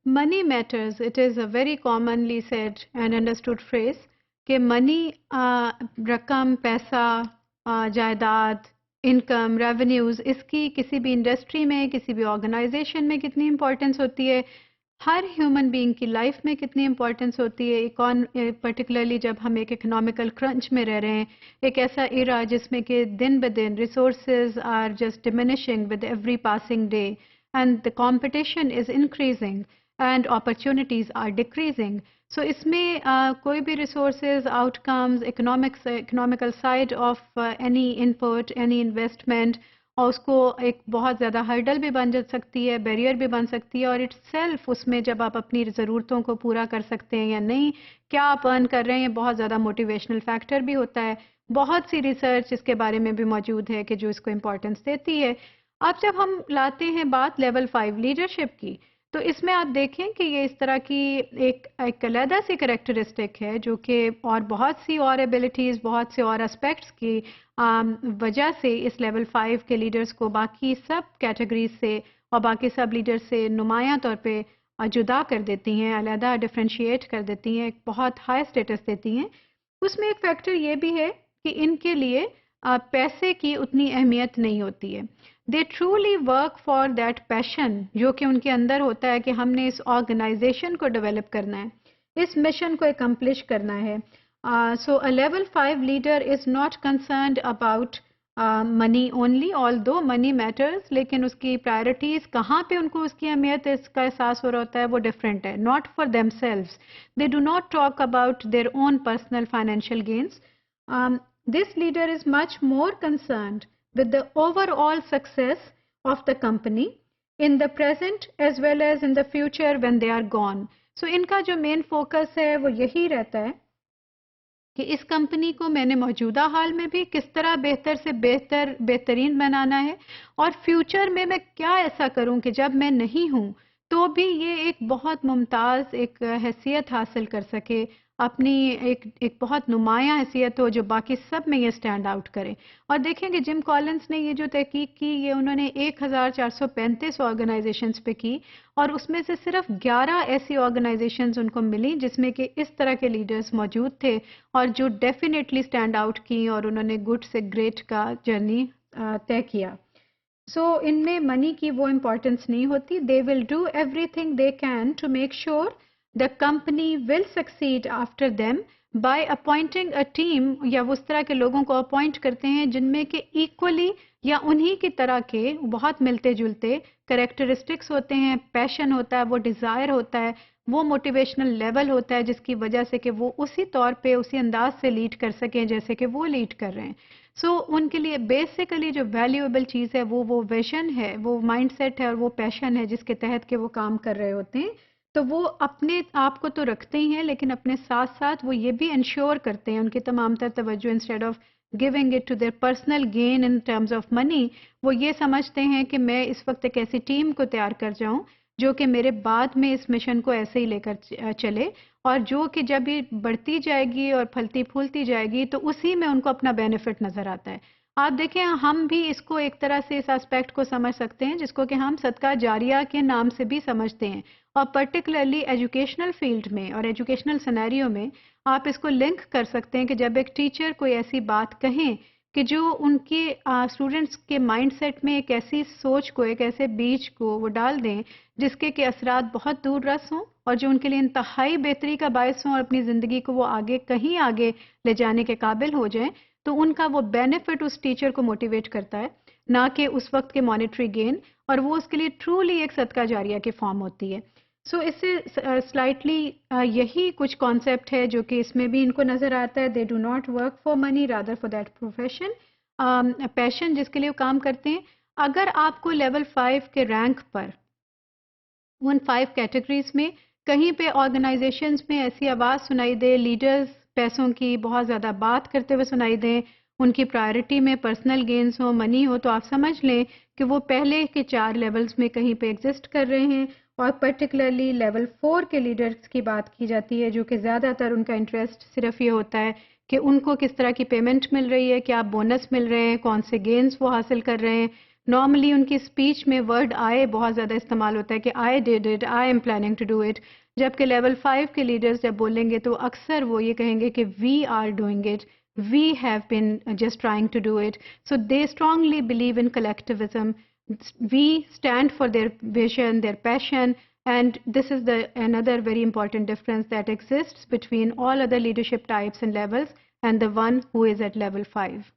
Money matters. It is a very commonly said and understood phrase کہ منی رقم پیسہ جائیداد انکم ریونیوز اس کی کسی بھی انڈسٹری میں کسی بھی آرگنائزیشن میں کتنی امپورٹنس ہوتی ہے، ہر ہیومن بینگ کی لائف میں کتنی امپورٹنس ہوتی ہے، پرٹیکولرلی جب ہم ایک اکنامیکل کرنچ میں رہ رہے ہیں، ایک ایسا ایرا جس میں کہ دن بدن resources are just diminishing with every passing day and the competition is increasing and opportunities are decreasing. So اس میں کوئی بھی resources out comes economical side of any input any investment اور اس کو ایک بہت زیادہ ہرڈل بھی بن جا سکتی ہے، بیریئر بھی بن سکتی ہے، اور اٹ سیلف اس میں جب آپ اپنی ضرورتوں کو پورا کر سکتے ہیں یا نہیں، کیا آپ ارن کر رہے ہیں، بہت زیادہ موٹیویشنل فیکٹر بھی ہوتا ہے. بہت سی ریسرچ اس کے بارے میں بھی موجود ہے کہ جو اس کو امپورٹنس دیتی ہے. اب جب ہم لاتے ہیں بات لیول 5 لیڈرشپ کی، تو اس میں آپ دیکھیں کہ یہ اس طرح کی ایک علیحدہ سی کریکٹرسٹک ہے جو کہ اور بہت سی اور ایبلٹیز بہت سے اور اسپیکٹس کی وجہ سے اس لیول 5 کے لیڈرز کو باقی سب کیٹیگریز سے اور باقی سب لیڈرز سے نمایاں طور پہ جدا کر دیتی ہیں، علیحدہ ڈفرینشیٹ کر دیتی ہیں، ایک بہت ہائی اسٹیٹس دیتی ہیں. اس میں ایک فیکٹر یہ بھی ہے کہ ان کے لیے پیسے کی اتنی اہمیت نہیں ہوتی ہے. دے ٹرولی ورک فار دیٹ پیشن جو کہ ان کے اندر ہوتا ہے کہ ہم نے اس آرگنائزیشن کو ڈیولپ کرنا ہے، اس مشن کو اکمپلش کرنا ہے. So a level 5 leader is not concerned about money only although money matters, لیکن اس کی پرائرٹیز کہاں پہ ان کو اس کی اہمیت اس کا احساس ہو رہا ہوتا ہے وہ ڈفرینٹ ہے. Not for themselves, they do not talk about their own personal financial gains. This leader is much more concerned with the overall success of the company in the present as well as in the future when they are gone. So ان کا جو main focus ہے وہ یہی رہتا ہے کہ اس company کو میں نے موجودہ حال میں بھی کس طرح بہتر سے بہترین بنانا ہے، اور فیوچر میں کیا ایسا کروں کہ جب میں نہیں ہوں تو بھی یہ ایک بہت ممتاز ایک حیثیت حاصل کر سکے، اپنی ایک بہت نمایاں حیثیت ہو جو باقی سب میں یہ سٹینڈ آؤٹ کرے. اور دیکھیں کہ جم کالنس نے یہ جو تحقیق کی یہ انہوں نے 1435 آرگنائزیشنز پہ کی، اور اس میں سے صرف 11 ایسی آرگنائزیشنز ان کو ملی جس میں کہ اس طرح کے لیڈرز موجود تھے اور جو ڈیفینیٹلی سٹینڈ آؤٹ کی اور انہوں نے گڈ سے گریٹ کا جرنی طے کیا. سو ان میں منی کی وہ امپورٹنس نہیں ہوتی. They will do everything they can to make sure the company will succeed after them by appointing a team، یا وہ اس طرح کے لوگوں کو اپوائنٹ کرتے ہیں جن میں کہ ایکولی یا انہی کی طرح کے بہت ملتے جلتے کریکٹرسٹکس ہوتے ہیں، پیشن ہوتا ہے، وہ ڈیزائر ہوتا ہے، وہ موٹیویشنل لیول ہوتا ہے جس کی وجہ سے کہ وہ اسی طور پہ اسی انداز سے لیڈ کر سکیں جیسے کہ وہ لیڈ کر رہے ہیں. سو ان کے لیے بیسیکلی جو ویلیویبل چیز ہے وہ ویژن ہے، وہ مائنڈ سیٹ ہے اور وہ پیشن ہے جس کے تحت کہ وہ کام کر رہے ہوتے ہیں. تو وہ اپنے آپ کو تو رکھتے ہی ہیں لیکن اپنے ساتھ ساتھ وہ یہ بھی انشور کرتے ہیں، ان کی تمام تر توجہ instead of giving it to their personal gain in terms of money, وہ یہ سمجھتے ہیں کہ میں اس وقت ایک ایسی ٹیم کو تیار کر جاؤں جو کہ میرے بعد میں اس مشن کو ایسے ہی لے کر چلے، اور جو کہ جب یہ بڑھتی جائے گی اور پھلتی پھولتی جائے گی تو اسی میں ان کو اپنا بینیفٹ نظر آتا ہے. آپ دیکھیں ہم بھی اس کو ایک طرح سے اس اسپیکٹ کو سمجھ سکتے ہیں جس کو کہ ہم صدقہ جاریہ کے نام سے بھی سمجھتے ہیں، اور پرٹیکولرلی ایجوکیشنل فیلڈ میں اور ایجوکیشنل سینیریو میں آپ اس کو لنک کر سکتے ہیں کہ جب ایک ٹیچر کوئی ایسی بات کہیں کہ جو ان کے اسٹوڈنٹس کے مائنڈ سیٹ میں ایک ایسی سوچ کو ایک ایسے بیج کو وہ ڈال دیں جس کے کہ اثرات بہت دور رس ہوں اور جو ان کے لیے انتہائی بہتری کا باعث ہوں اور اپنی زندگی کو وہ آگے کہیں آگے لے جانے کے قابل ہو جائیں، تو ان کا وہ بینیفٹ اس ٹیچر کو موٹیویٹ کرتا ہے، نہ کہ اس وقت کے مانیٹری گین، اور وہ اس کے لیے ٹرولی ایک صدقہ جاریہ کی فارم ہوتی ہے. سو اس سے سلائٹلی یہی کچھ کانسیپٹ ہے جو کہ اس میں بھی ان کو نظر آتا ہے. They do not work for money rather for that profession, passion جس کے لیے وہ کام کرتے ہیں. اگر آپ کو لیول 5 کے رینک پر ان 5 کیٹیگریز میں کہیں پہ آرگنائزیشنز میں ایسی آواز سنائی دے، لیڈرز پیسوں کی بہت زیادہ بات کرتے ہوئے سنائی دیں، ان کی پرائرٹی میں پرسنل گینز ہو، منی ہو، تو آپ سمجھ لیں کہ وہ پہلے کے 4 لیولز میں کہیں پہ ایگزسٹ کر رہے ہیں. اور پرٹیکولرلی لیول 4 کے لیڈرز کی بات کی جاتی ہے جو کہ زیادہ تر ان کا انٹرسٹ صرف یہ ہوتا ہے کہ ان کو کس طرح کی پیمنٹ مل رہی ہے، کیا بونس مل رہے ہیں، کون سے گینز وہ حاصل کر رہے ہیں، نارملی ان کی اسپیچ میں ورڈ آئے بہت زیادہ استعمال ہوتا ہے کہ I did it, I am planning to do it, جبکہ لیول 5 کے لیڈرز جب بولیں گے تو اکثر وہ یہ کہیں گے کہ we are doing it, we have been just trying to do it. So they strongly believe in collectivism. We stand for their vision, their passion, and this is another very important difference that exists between all other leadership types and levels and the one who is at level 5.